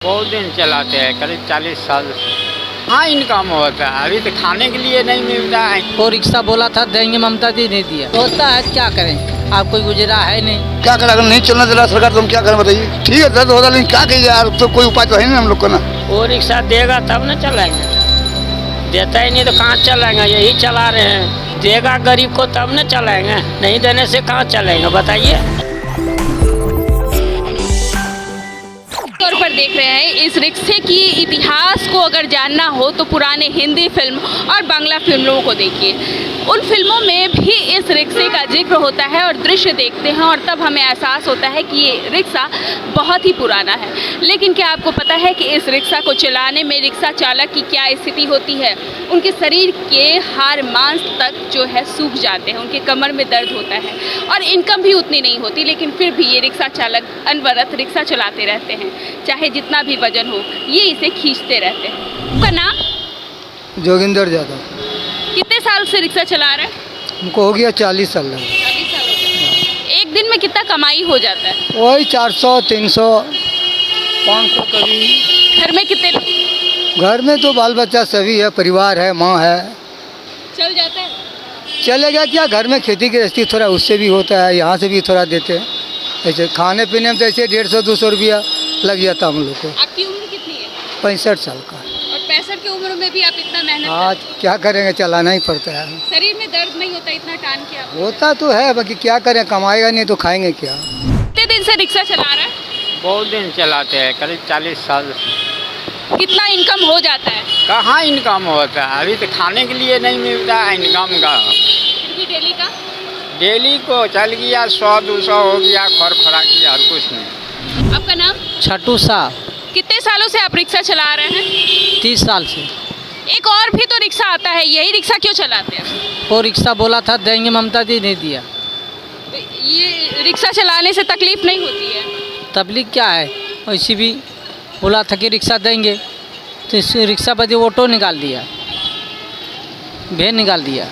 बहुत दिन चलाते हैं, करीब 40 साल से। हाँ, इनकम होता है, अभी तो खाने के लिए नहीं मिलता है। वो रिक्शा बोला था देंगे, ममता दी नहीं दिया। होता है, क्या करें, आप कोई गुजरा है नहीं। क्या करें, अगर नहीं चलना दे रहा सरकार तो हम क्या करें बताइए। ठीक है दर्द होता, लेकिन क्या कीजिए यार, तो कोई उपाय तो है नहीं हम लोग को ना। वो रिक्शा देगा तब न चलाएंगे, देता ही नहीं तो कहाँ चलाएंगे। यही चला रहे हैं, देगा गरीब को तब न चलाएंगे, नहीं देने से कहाँ चलाएंगे बताइए। तौर पर देख रहे हैं, इस रिक्शे की इतिहास को अगर जानना हो तो पुराने हिंदी फिल्म और बांग्ला फिल्मों को देखिए। उन फिल्मों में भी इस रिक्शे का जिक्र होता है और दृश्य देखते हैं और तब हमें एहसास होता है कि ये रिक्शा बहुत ही पुराना है। लेकिन क्या आपको पता है कि इस रिक्शा को चलाने में रिक्शा चालक की क्या स्थिति होती है? उनके शरीर के हाड़ मांस तक जो है सूख जाते हैं, उनके कमर में दर्द होता है और इनकम भी उतनी नहीं होती, लेकिन फिर भी ये रिक्शा चालक अनवरत रिक्शा चलाते रहते हैं, चाहे जितना भी वजन हो ये इसे खींचते रहते हैं। आपका नाम? जोगिंदर यादव। कितने साल से रिक्शा चला रहे हैं? हमको हो गया 40 साल। 40 साल हो गए। एक दिन में कितना कमाई हो जाता है? वही 400, 300, 500 कभी। घर में कितने लोग? घर में तो बाल बच्चा सभी है, परिवार है, माँ है, चल जाता है? चलेगा क्या। घर में खेती गृहस्थी थोड़ा उससे भी होता है, यहाँ से भी थोड़ा देते हैं। ऐसे खाने पीने में तो ऐसे 150-200 रुपया लग जाता हम लोग को। आपकी उम्र कितनी है? 65 साल का। और 65 की उम्र में भी आप इतना मेहनत आज क्या करेंगे, चलाना ही पड़ता है। शरीर में दर्द नहीं होता इतना टान के? आप होता तो है, बाकी क्या करें, कमाएगा नहीं तो खाएंगे क्या। कितने दिन से रिक्शा चला रहा है? बहुत दिन चलाते हैं, करीब 40 साल से। कितना इनकम हो जाता है? कहाँ इनकम होता है, अभी तो खाने के लिए नहीं मिलता है इनकम का। फिर भी डेली का? डेली को चल गया 100-200 हो गया, खर खरा किया और कुछ नहीं। आपका नाम? छठू साहब। कितने सालों से आप रिक्शा चला रहे हैं? 30 साल से। एक और भी तो रिक्शा आता है, यही रिक्शा क्यों चलाते हैं? वो रिक्शा बोला था देंगे, ममता दी नहीं दिया। ये रिक्शा चलाने से तकलीफ नहीं होती है? तबलीग क्या है, वैसे भी बोला था कि रिक्शा देंगे, तो इस रिक्शा बदे ऑटो निकाल दिया, वैन निकाल दिया।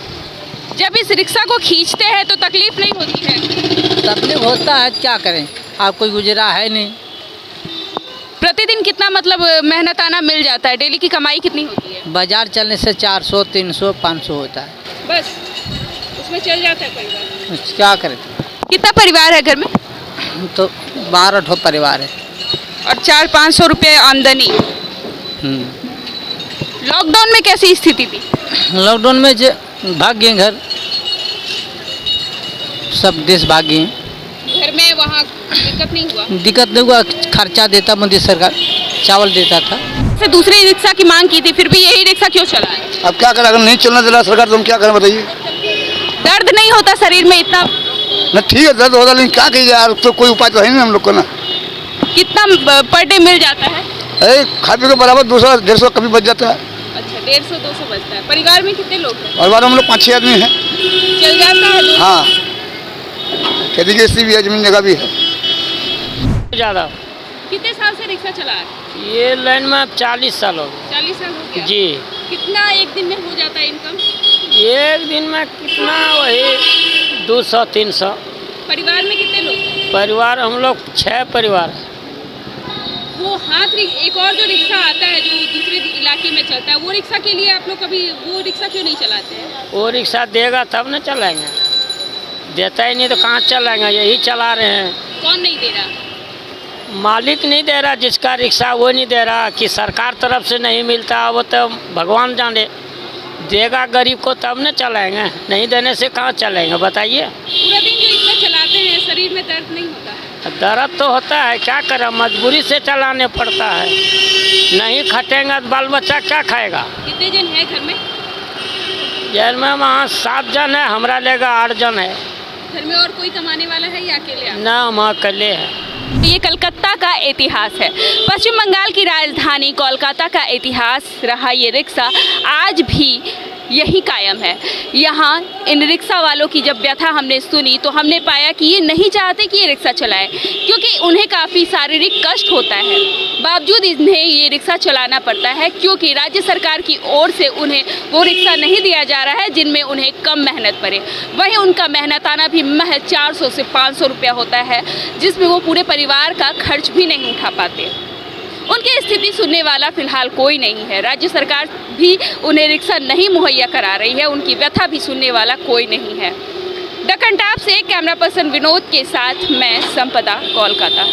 जब इस रिक्शा को खींचते हैं तो तकलीफ नहीं होती है? तकलीफ होता है, क्या करें, आप कोई गुजरा है नहीं। प्रतिदिन कितना मतलब मेहनत आना मिल जाता है? डेली की कमाई कितनी होती है? बाजार चलने से 400, 300, 500 होता है। बस उसमें चल जाता है परिवार? क्या करें। कितना परिवार है घर में? तो 12 ठो परिवार है और 400-500 रुपये आमदनी। लॉकडाउन में कैसी स्थिति थी? लॉकडाउन में जो भाग गए घर, सब देश भाग गए। घर में वहाँ दिक्कत नहीं हुआ? दिक्कत नहीं हुआ, खर्चा देता मोदी सरकार, चावल देता था। से दूसरी रिक्शा की मांग की थी, फिर भी यही रिक्शा क्यों चला है? अब क्या करें, अगर नहीं चलना दे रहा सरकार तो हम क्या करें बताइए। दर्द नहीं होता शरीर में इतना? ना ठीक है दर्द होता, लेकिन क्या कीजिए यार, तो कोई उपाय तो है नहीं हम लोग को ना। कितना पर डे मिल जाता है? खा पी के बराबर 200-150 कभी बच जाता है। अच्छा, 150-200 बचता है। परिवार में कितने लोग हैं? और बार हम लोग 5-6 आदमी हैं। चल जाता है? हाँ, खेती गृहस्थी भी है, जमीन जगह भी है। ज़्यादा कितने साल से रिक्शा चला है? ये लाइन में 40 साल हो गए। 40 साल हो गया? जी। कितना एक दिन में हो जाता है इनकम? एक दिन में कितना, वही 200-300। परिवार में कितने लोग हैं? परिवार हम लोग 6 परिवार हैं। वो एक और जो रिक्शा आता है जो दूसरे इलाके में चलता है, वो रिक्शा के लिए आप लोग कभी वो रिक्शा क्यों नहीं चलाते हैं? वो रिक्शा देगा तब न चलाएंगे, देता ही नहीं तो कहाँ चलाएंगे, यही चला रहे हैं। कौन नहीं दे रहा? मालिक नहीं दे रहा, जिसका रिक्शा वो नहीं दे रहा, कि सरकार तरफ से नहीं मिलता, वो तो भगवान जाने। देगा गरीब को तब न चलाएंगे, नहीं देने से कहाँ चलाएंगे बताइए। पूरा दिन जो इतना चलाते हैं शरीर में दर्द नहीं होता है? दर्द तो होता है, क्या करें, मजबूरी से चलाने पड़ता है। नहीं खटेंगे तो बाल बच्चा क्या खाएगा। कितने जन है घर में? जेल में वहाँ 7 जन है, हमारा लेगा 8 जन है। घर में और कोई कमाने वाला है या अकेले आप? ना, हम अकेले हैं। ये कलकत्ता का इतिहास है। पश्चिम बंगाल की राजधानी कोलकाता का इतिहास रहा ये रिक्शा आज भी यही कायम है। यहाँ इन रिक्शा वालों की जब व्यथा हमने सुनी तो हमने पाया कि ये नहीं चाहते कि ये रिक्शा चलाएं, क्योंकि उन्हें काफ़ी शारीरिक कष्ट होता है। बावजूद इन्हें ये रिक्शा चलाना पड़ता है क्योंकि राज्य सरकार की ओर से उन्हें वो रिक्शा नहीं दिया जा रहा है जिनमें उन्हें कम मेहनत पड़े। वहीं उनका मेहनत आना भी महज 400 से 500 रुपया होता है, जिसमें वो पूरे परिवार का खर्च भी नहीं उठा पाते। उनकी स्थिति सुनने वाला फिलहाल कोई नहीं है। राज्य सरकार भी उन्हें रिक्शा नहीं मुहैया करा रही है, उनकी व्यथा भी सुनने वाला कोई नहीं है। दक्कन टाप से कैमरा पर्सन विनोद के साथ मैं संपदा, कोलकाता।